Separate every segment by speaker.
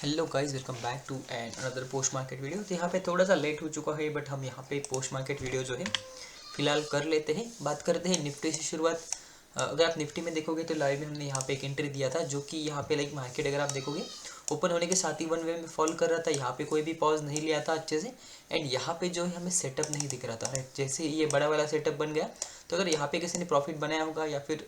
Speaker 1: Hello guys, welcome back to an another post market video. तो यहाँ पे थोड़ा सा लेट हो चुका है, बट हम यहाँ पे पोस्ट मार्केट वीडियो जो है फिलहाल कर लेते हैं। बात करते हैं निफ्टी से शुरुआत। अगर आप निफ्टी में देखोगे तो लाइव में हमने यहाँ पे एक एंट्री दिया था, जो कि यहाँ पे लाइक मार्केट अगर आप देखोगे ओपन होने के साथ ही वन वे में फॉल कर रहा था। यहाँ पे कोई भी पॉज नहीं लिया था अच्छे से, एंड यहाँ पे जो है हमें सेटअप नहीं दिख रहा था। राइट, जैसे ये बड़ा वाला सेटअप बन गया, तो अगर यहाँ पे किसी ने प्रॉफिट बनाया होगा या फिर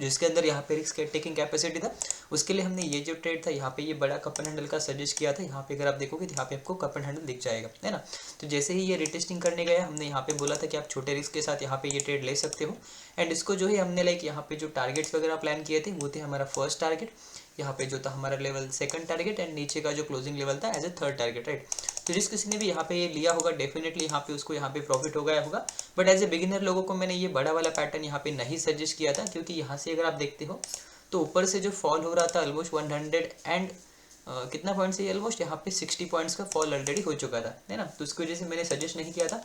Speaker 1: जिसके अंदर यहाँ पे रिस्क टेकिंग कैपेसिटी था, उसके लिए हमने ये जो ट्रेड था यहाँ पे ये बड़ा कप एंड हैंडल का सजेस्ट किया था। यहाँ पे अगर आप देखोगे तो यहाँ पे आपको कप एंड हैंडल दिख जाएगा, है ना। तो जैसे ही ये रिटेस्टिंग करने गया, हमने यहाँ पे बोला था कि आप छोटे रिस्क के साथ यहाँ पे ये ट्रेड ले सकते हो। एंड इसको जो है हमने लाइक यहाँ पे जो टारगेट्स वगैरह प्लान किए थे वो थे हमारा फर्स्ट टारगेट, यहाँ पे जो था हमारा लेवल सेकंड टारगेट, एंड नीचे का जो क्लोजिंग लेवल था as a third target. Right, तो जिस किसी ने भी यहाँ पे ये लिया होगा डेफिनेटली यहाँ पे उसको यहाँ पे प्रॉफिट हो गया होगा। बट एज ए बिगिनर लोगों को मैंने ये बड़ा वाला पैटर्न यहाँ पे नहीं सजेस्ट किया था, क्योंकि यहाँ से अगर आप देखते हो तो ऊपर से जो फॉल हो रहा था ऑलमोस्ट 100 एंड कितना पॉइंट्स है, ऑलमोस्ट यहाँ पे 60 पॉइंट्स का फॉल ऑलरेडी हो चुका था, है ना। तो उसकी वजह से मैंने सजेस्ट नहीं किया था।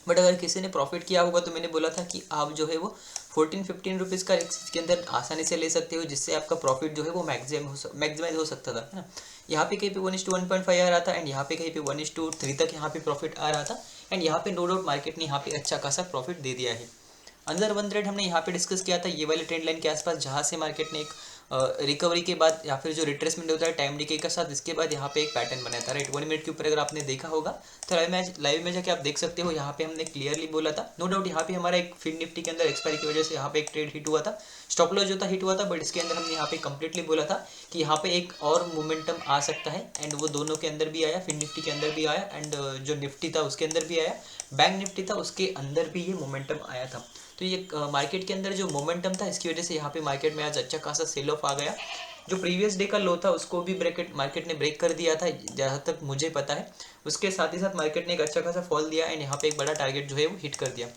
Speaker 1: बट अगर किसी ने प्रॉफिट किया होगा तो मैंने बोला था कि आप जो है वो 14-15 रुपीज़ का इसके अंदर आसानी से ले सकते हो, जिससे आपका प्रॉफिट जो है वो मैक्सिमाइज हो सकता था, है ना। यहाँ पे कहीं पे 1:1.5 आ रहा था, एंड यहाँ पे कहीं पे 1:3 तक यहाँ पे प्रॉफिट आ रहा था। एंड यहाँ पे नो डाउट मार्केट ने यहाँ पे अच्छा खासा प्रॉफिट दे दिया है। अंदर वन ट्रेड हमने यहाँ पे डिस्कस किया था ये वाले ट्रेंड लाइन के आसपास, जहाँ से मार्केट ने एक रिकवरी के बाद या फिर जो रिट्रेसमेंट होता है टाइम डिके के साथ, इसके बाद यहाँ पे एक पैटर्न बनाया था। राइट, 1 मिनट के ऊपर अगर आपने देखा होगा तो लाइव में जाके आप देख सकते हो। यहाँ पे हमने क्लियरली बोला था, नो डाउट यहाँ पे हमारा एक फिन निफ्टी के अंदर एक्सपायरी की वजह से यहाँ पे एक ट्रेड हिट हुआ था, स्टॉप लॉस जो था हिट हुआ था। बट इसके अंदर हमने यहाँ पे कंप्लीटली बोला था कि यहाँ पे एक और मोमेंटम आ सकता है, एंड वो दोनों के अंदर भी आया, फिन निफ्टी के अंदर भी आया, एंड जो निफ्टी था उसके अंदर भी आया, बैंक निफ्टी था उसके अंदर भी ये मोमेंटम आया था। तो ये मार्केट के अंदर जो मोमेंटम था, इसकी वजह से यहाँ पे मार्केट में आज अच्छा खासा सेल ऑफ आ गया। जो प्रीवियस डे का लो था उसको भी मार्केट ने ब्रेक कर दिया था, जहाँ तक मुझे पता है। उसके साथ ही साथ मार्केट ने एक अच्छा खासा फॉल दिया, एंड यहाँ पे एक बड़ा टारगेट जो है वो हिट कर दिया।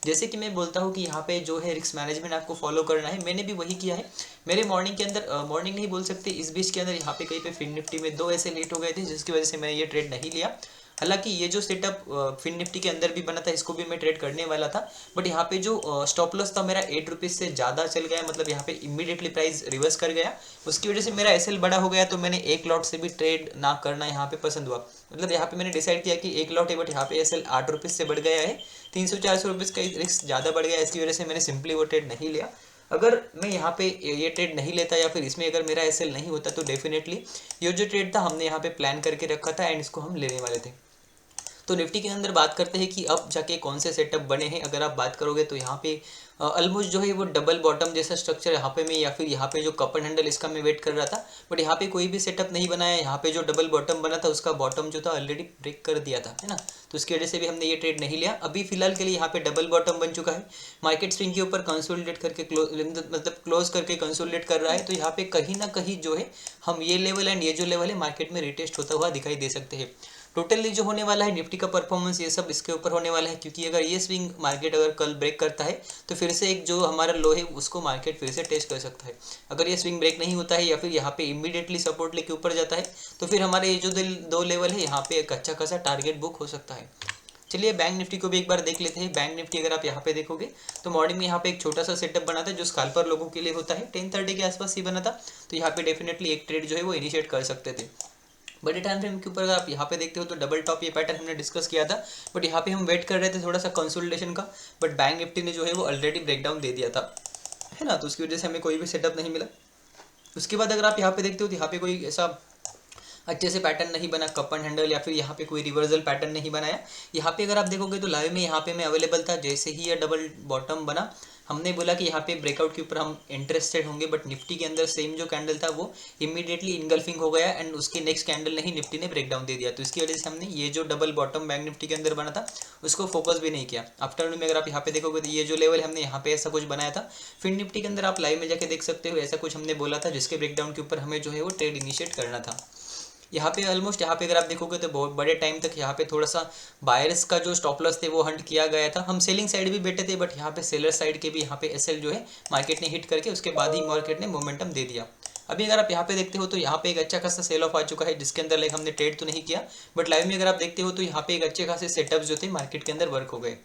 Speaker 1: जैसे कि मैं बोलता हूँ कि यहाँ पे जो है रिस्क मैनेजमेंट आपको फॉलो करना है, मैंने भी वही किया है। मेरे मॉर्निंग के अंदर मॉर्निंग नहीं बोल सकते, इस बीच के अंदर यहाँ पे कहीं पे फिन निफ्टी में 2 ऐसे लेट हो गए थे, जिसकी वजह से मैंने ये ट्रेड नहीं लिया। हालांकि ये जो सेटअप फिन निफ्टी के अंदर भी बना था, इसको भी मैं ट्रेड करने वाला था। बट यहाँ पे जो स्टॉप लॉस था मेरा 8 रुपीज़ से ज़्यादा चल गया, मतलब यहाँ पे इमीडिएटली प्राइस रिवर्स कर गया। उसकी वजह से मेरा एसएल बड़ा हो गया, तो मैंने एक लॉट से भी ट्रेड ना करना यहाँ पे पसंद हुआ। मतलब यहाँ पे मैंने डिसाइड किया कि एक लॉट है, बट यहाँ पे एसएल 8 रुपीज़ से बढ़ गया है, 300-400 रुपीज़ का रिस्क ज़्यादा बढ़ गया। इसकी वजह से मैंने सिंपली वो ट्रेड नहीं लिया। अगर मैं यहाँ पे ये ट्रेड नहीं लेता या फिर इसमें अगर मेरा एसएल नहीं होता, तो डेफिनेटली ये जो ट्रेड था हमने यहाँ पे प्लान करके रखा था, एंड इसको हम लेने वाले थे। तो निफ्टी के अंदर बात करते हैं कि अब जाके कौन से सेटअप बने हैं। अगर आप बात करोगे तो यहाँ पे ऑलमोस्ट जो है वो डबल बॉटम जैसा स्ट्रक्चर यहाँ पे मैं, या फिर यहाँ पे जो कप एंड हैंडल इसका मैं वेट कर रहा था, बट यहाँ पे कोई भी सेटअप नहीं बनाया। यहाँ पे जो डबल बॉटम बना था उसका बॉटम जो था ऑलरेडी ब्रेक कर दिया था, है ना। तो उसकी वजह से भी हमने ये ट्रेड नहीं लिया। अभी फिलहाल के लिए यहाँ पे डबल बॉटम बन चुका है, मार्केट स्विंग के ऊपर कंसोलिडेट करके क्लोज करके कंसोलिडेट कर रहा है। तो यहाँ पे कहीं ना कहीं जो है हम ये लेवल एंड ये जो लेवल है मार्केट में रिटेस्ट होता हुआ दिखाई दे सकते हैं। टोटली जो होने वाला है निफ्टी का परफॉर्मेंस ये सब इसके ऊपर होने वाला है, क्योंकि अगर ये स्विंग मार्केट अगर कल ब्रेक करता है तो फिर से एक जो हमारा लो है उसको मार्केट फिर से टेस्ट कर सकता है। अगर ये स्विंग ब्रेक नहीं होता है या फिर यहाँ पे इमीडिएटली सपोर्ट लेके ऊपर जाता है, तो फिर हमारे ये जो 2 लेवल है यहाँ पे एक अच्छा खासा टारगेट बुक हो सकता है। चलिए बैंक निफ्टी को भी एक बार देख लेते हैं। बैंक निफ्टी अगर आप यहाँ पे देखोगे तो मॉर्निंग में यहाँ पे एक छोटा सा सेटअप बना था, जो स्कैल्पर लोगों के लिए होता है, 10:30 के आसपास ही बना था। तो यहाँ पे डेफिनेटली एक ट्रेड जो है वो इनिशिएट कर सकते थे। बड़े टाइम फ्रेम के ऊपर अगर आप यहाँ पे देखते हो तो डबल टॉप ये पैटर्न हमने डिस्कस किया था, बट यहाँ पे हम वेट कर रहे थे थोड़ा सा कंसोलिडेशन का। बट बैंक निफ्टी ने जो है वो ऑलरेडी ब्रेकडाउन दे दिया था, है ना। तो उसकी वजह से हमें कोई भी सेटअप नहीं मिला। उसके बाद अगर आप यहाँ पे देखते हो तो यहाँ पे कोई ऐसा अच्छे से पैटर्न नहीं बना, कप एंड हैंडल या फिर यहाँ पे कोई रिवर्सल पैटर्न नहीं बनाया। यहाँ पे अगर आप देखोगे तो लाइव में यहाँ पे मैं अवेलेबल था। जैसे ही ये डबल बॉटम बना, हमने बोला कि यहाँ पे ब्रेकआउट के ऊपर हम इंटरेस्टेड होंगे, बट निफ्टी के अंदर सेम जो कैंडल था वो इमीडिएटली इनगल्फिंग हो गया, एंड उसके नेक्स्ट कैंडल नहीं निफ्टी ने ब्रेकडाउन दे दिया। तो इसकी वजह से हमने ये जो डबल बॉटम बैंक निफ्टी के अंदर बना था उसको फोकस भी नहीं किया। आफ्टरनून में अगर आप यहाँ पे देखोगे तो ये जो लेवल हमने यहाँ पे ऐसा कुछ बनाया था। फिर निफ्टी के अंदर आप लाइव में जाके देख सकते हो, ऐसा कुछ हमने बोला था जिसके ब्रेकडाउन के ऊपर हमें जो है वो ट्रेड इनिशिएट करना था। यहाँ पे ऑलमोस्ट यहाँ पे अगर आप देखोगे तो बहुत बड़े टाइम तक यहाँ पे थोड़ा सा बायर्स का जो स्टॉप लॉस थे वो हंट किया गया था। हम सेलिंग साइड भी बैठे थे, बट यहाँ पे सेलर साइड के भी यहाँ पे एसएल जो है मार्केट ने हिट करके उसके बाद ही मार्केट ने मोमेंटम दे दिया। अभी अगर आप यहाँ पे देखते हो तो यहाँ पे एक अच्छा खासा सेल ऑफ आ चुका है, जिसके अंदर लाइक हमने ट्रेड तो नहीं किया, बट लाइव में अगर आप देखते हो तो यहाँ पे एक अच्छे खासे सेटअप जो थे मार्केट के अंदर वर्क हो गए।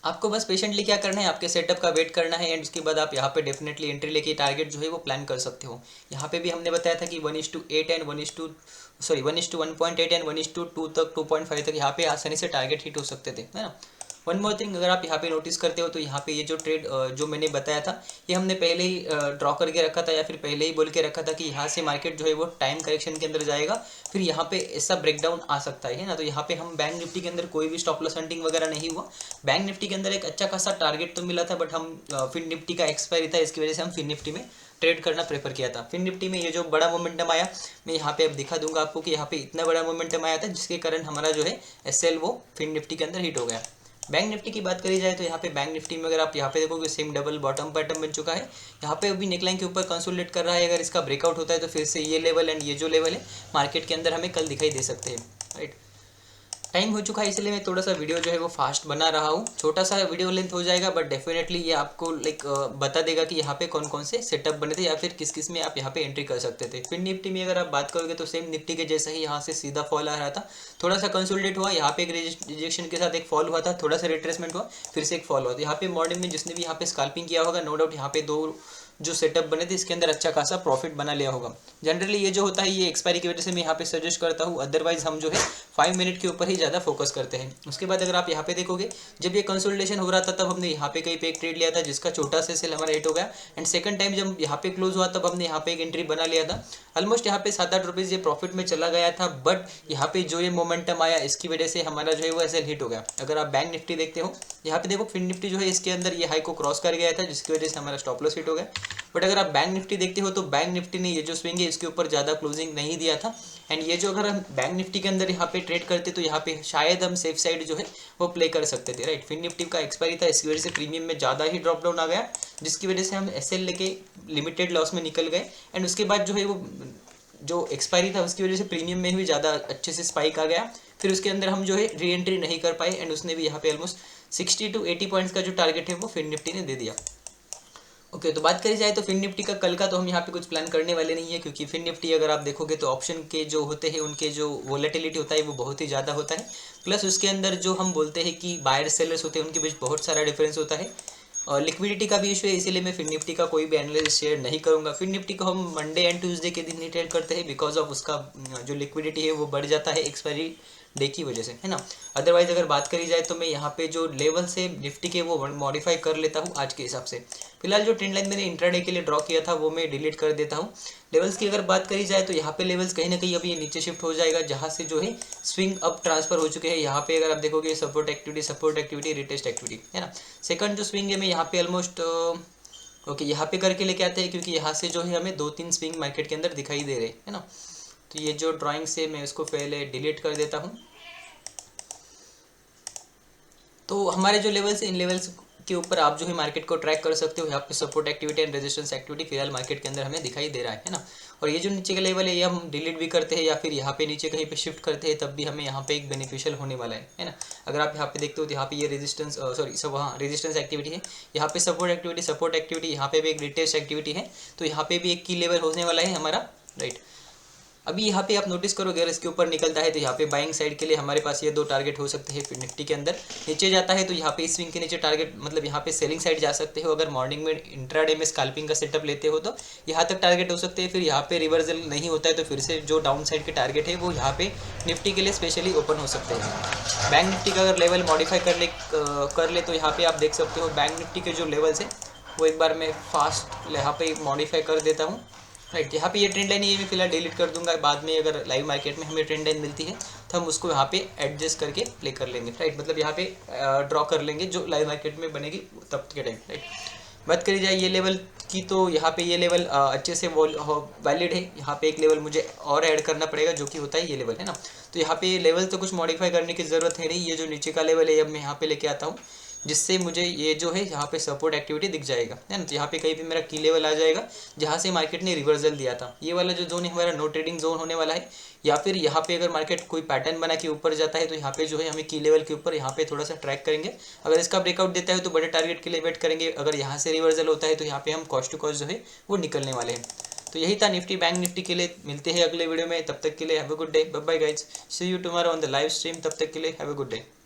Speaker 1: आपको बस पेशेंटली क्या करना है, आपके सेटअप का वेट करना है एंड उसके बाद आप यहाँ पे डेफिनेटली एंट्री लेके टारगेट जो है वो प्लान कर सकते हो। यहाँ पे भी हमने बताया था कि 1:8 एंड 1:1.8 एंड 1:2 तक 2.5 तक यहाँ पे आसानी से टारगेट हिट हो सकते थे, है ना। वन मोर थिंग, अगर आप यहाँ पे नोटिस करते हो तो यहाँ पे ये जो ट्रेड जो मैंने बताया था ये हमने पहले ही ड्रॉ करके रखा था या फिर पहले ही बोल के रखा था कि यहाँ से मार्केट जो है वो टाइम करेक्शन के अंदर जाएगा, फिर यहाँ पे ऐसा ब्रेकडाउन आ सकता है ना। तो यहाँ पे हम बैंक निफ्टी के अंदर कोई भी स्टॉप लॉस हंटिंग वगैरह नहीं हुआ। बैंक निफ्टी के अंदर एक अच्छा खासा टारगेट तो मिला था, बट हम फिन निफ्टी का एक्सपायरी था, इसकी वजह से हम फिन निफ्टी में ट्रेड करना प्रेफर किया था। फिन निफ्टी में ये जो बड़ा मोमेंटम आया, मैं यहाँ पे अब दिखा दूंगा आपको कि यहाँ पे इतना बड़ा मोमेंटम आया था जिसके कारण हमारा जो है एसएल वो फिन निफ्टी के अंदर हिट हो गया। बैंक निफ्टी की बात करी जाए तो यहाँ पे बैंक निफ्टी में अगर आप यहाँ पे देखोगे सेम डबल बॉटम पैटर्न बन चुका है। यहाँ पे अभी नेकलाइन के ऊपर कंसोलिडेट कर रहा है, अगर इसका ब्रेकआउट होता है तो फिर से ये लेवल एंड ये जो लेवल है मार्केट के अंदर हमें कल दिखाई दे सकते हैं, राइट। टाइम हो चुका है इसलिए मैं थोड़ा सा वीडियो जो है वो फास्ट बना रहा हूँ, छोटा सा वीडियो लेंथ हो जाएगा, बट डेफिनेटली ये आपको बता देगा कि यहाँ पे कौन कौन से सेटअप बने थे या फिर किस किस में आप यहाँ पे एंट्री कर सकते थे। फिर निफ्टी में अगर आप बात करोगे तो सेम निफ्टी के जैसा ही यहाँ से सीधा फॉल आ रहा था, थोड़ा सा कंसोलिडेट हुआ, यहाँ पे एक रिजेक्शन के साथ एक फॉल हुआ था, थोड़ा सा रिट्रेसमेंट हुआ, फिर से एक फॉल हुआ था। यहाँ पे मॉर्निंग में जिसने भी यहाँ पे स्काल्पिंग किया होगा, नो डाउट यहाँ पे दो जो सेटअप बने थे इसके अंदर अच्छा खासा प्रॉफिट बना लिया होगा। जनरली ये जो होता है ये एक्सपायरी की वजह से मैं यहाँ पे सजेस्ट करता हूँ, अदरवाइज हम जो है 5 मिनट के ऊपर ही ज़्यादा फोकस करते हैं। उसके बाद अगर आप यहाँ पे देखोगे जब ये कंसोलिडेशन हो रहा था तब हमने यहाँ पे कहीं पे एक ट्रेड लिया था जिसका छोटा सा सेल हमारा हिट हो गया, एंड सेकंड टाइम जब यहाँ पे क्लोज हुआ तब हमने यहाँ पे एक एंट्री बना लिया था। ऑलमोस्ट यहाँ पे 7-8 रुपीज़ ये प्रॉफिट में चला गया था, बट यहाँ पे जो ये मोमेंटम आया इसकी वजह से हमारा जो है वो एसएल हिट हो गया। अगर आप बैंक निफ्टी देखते हो यहाँ पे देखो, फिन निफ्टी जो है इसके अंदर ये हाई को क्रॉस कर गया था जिसकी वजह से हमारा स्टॉप लॉस हिट हो गया। बट अगर आप बैंक निफ्टी देखते हो तो बैंक निफ्टी ने ये जो स्विंग है इसके ऊपर ज़्यादा क्लोजिंग नहीं दिया था, एंड ये जो अगर हम बैंक निफ्टी के अंदर यहाँ पे ट्रेड करते तो यहाँ पे शायद हम सेफ साइड जो है वो प्ले कर सकते थे, राइट। फिन निफ्टी का एक्सपायरी था, इसकी वजह से प्रीमियम में ज़्यादा ही ड्रॉप डाउन आ गया, जिसकी वजह से हम एसएल लेके लिमिटेड लॉस में निकल गए, एंड उसके बाद जो है वो जो एक्सपायरी था उसकी वजह से प्रीमियम में भी ज़्यादा अच्छे से स्पाइक आ गया। फिर उसके अंदर हम जो है री एंट्री नहीं कर पाए, एंड उसने भी यहाँ पे ऑलमोस्ट 60 to 80 पॉइंट्स का जो टारगेट है वो फिन निफ्टी ने दे दिया। ओके, तो बात करी जाए तो फिन निफ्टी का कल का तो हम यहाँ पे कुछ प्लान करने वाले नहीं है, क्योंकि फिन निफ्टी अगर आप देखोगे तो ऑप्शन के जो होते हैं उनके जो वोलेटिलिटी होता है वो बहुत ही ज़्यादा होता है, प्लस उसके अंदर जो हम बोलते हैं कि बायर सेलर्स होते हैं उनके बीच बहुत सारा डिफरेंस होता है, और लिक्विडिटी का भी इशू है, इसीलिए मैं फिन निफ्टी का कोई भी एनालिसिस शेयर नहीं करूंगा। फिन निफ्टी को हम मंडे एंड ट्यूसडे के दिन ही ट्रेड करते हैं, बिकॉज ऑफ उसका जो लिक्विडिटी है वो बढ़ जाता है एक्सपायरी डे की वजह से, है ना। अदरवाइज अगर बात करी जाए तो मैं यहाँ पे जो लेवल से निफ्टी के वो मॉडिफाई कर लेता हूँ आज के हिसाब से। फिलहाल जो ट्रेंड लाइन मैंने इंट्राडे के लिए ड्रॉ किया था वो मैं डिलीट कर देता हूँ। लेवल्स की अगर बात करी जाए तो यहाँ पे लेवल्स कहीं ना कहीं अभी ये नीचे शिफ्ट हो जाएगा, जहाँ से जो है स्विंग अप ट्रांसफर हो चुके हैं। यहाँ पे अगर आप देखोगे सपोर्ट एक्टिविटी रिटेस्ट एक्टिविटी, है ना। सेकंड जो स्विंग है मैं यहाँ पे ऑलमोस्ट ओके यहाँ पे करके लेके आते हैं, क्योंकि यहाँ से जो है हमें 2-3 स्विंग मार्केट के अंदर दिखाई दे रहे हैं, है ना। तो ये जो ड्राइंग से मैं इसको पहले डिलीट कर देता हूँ। तो हमारे जो लेवल्स हैं इन लेवल्स के ऊपर आप जो है मार्केट को ट्रैक कर सकते हो। यहाँ पे support activity and resistance activity फिलहाल मार्केट के अंदर हमें दिखाई दे रहा है ना। और ये जो नीचे का लेवल है ये हम डिलीट भी करते हैं या फिर यहाँ पे नीचे कहीं पे शिफ्ट करते हैं, तब भी हमें यहाँ पे एक बेनिफिशियल होने वाला है ना। अगर आप यहाँ पे देखते हो तो यहाँ पे ये रेजिस्टेंस रेजिस्टेंस एक्टिविटी है, यहाँ पे सपोर्ट एक्टिविटी, यहाँ पे भी एक रिटेस्ट एक्टिविटी है, तो यहाँ पे भी एक की लेवल होने वाला है हमारा, राइट। अभी यहाँ पे आप नोटिस करोगे अगर इसके ऊपर निकलता है तो यहाँ पे बाइंग साइड के लिए हमारे पास ये 2 टारगेट हो सकते हैं। फिर निफ्टी के अंदर नीचे जाता है तो यहाँ पे इस स्विंग के नीचे टारगेट मतलब यहाँ पे सेलिंग साइड जा सकते हो। अगर मॉर्निंग में इंट्राडे में स्कैल्पिंग का सेटअप लेते हो तो यहाँ तक टारगेट हो सकते हैं। फिर यहाँ पे रिवर्सल नहीं होता है तो फिर से जो डाउन साइड के टारगेट है वो यहाँ पे निफ्टी के लिए स्पेशली ओपन हो सकते हैं। बैंक निफ्टी का अगर लेवल मॉडिफाई कर ले तो यहाँ पे आप देख सकते हो बैंक निफ्टी के जो लेवल्स है वो एक बार मैं फास्ट यहाँ पे मॉडिफाई कर देता हूँ, राइट। यहाँ पे ये ट्रेंड लाइन ये मैं फिलहाल डिलीट कर दूंगा, बाद में अगर लाइव मार्केट में हमें ट्रेंड लाइन मिलती है तो हम उसको यहाँ पे एडजस्ट करके प्ले कर लेंगे, राइट। मतलब यहाँ पे ड्रॉ कर लेंगे जो लाइव मार्केट में बनेगी तब के टाइम, राइट। बात करी जाए ये लेवल की तो यहाँ पे ये लेवल अच्छे से वैलिड है। यहाँ पे एक लेवल मुझे और ऐड करना पड़ेगा जो कि होता है ये लेवल, है ना। तो यहाँ पे ये लेवल तो कुछ मॉडिफाई करने की ज़रूरत है नहीं। ये जो नीचे का लेवल है अब मैं यहाँ पे लेके आता हूँ, जिससे मुझे ये जो है यहाँ पे सपोर्ट एक्टिविटी दिख जाएगा, है ना। तो यहाँ पे कहीं भी मेरा की लेवल आ जाएगा जहाँ से मार्केट ने रिवर्सल दिया था। ये वाला जो जोन है हमारा नो ट्रेडिंग जोन होने वाला है, या फिर यहाँ पे अगर मार्केट कोई पैटर्न बना के ऊपर जाता है तो यहाँ पे जो है हमें की लेवल के ऊपर यहाँ पे थोड़ा सा ट्रैक करेंगे। अगर इसका ब्रेकआउट देता है तो बड़े टारगेट के लिए वेट करेंगे। अगर यहाँ से रिवर्सल होता है तो यहाँ पे हम कॉस्ट टू कॉस्ट जो है वो निकलने वाले हैं। तो यही था निफ्टी बैंक निफ्टी के लिए। मिलते हैं अगले वीडियो में, तब तक के लिए have a good day, bye bye guys, see you tomorrow on the live stream. तब तक के लिए हैव अ गुड डे।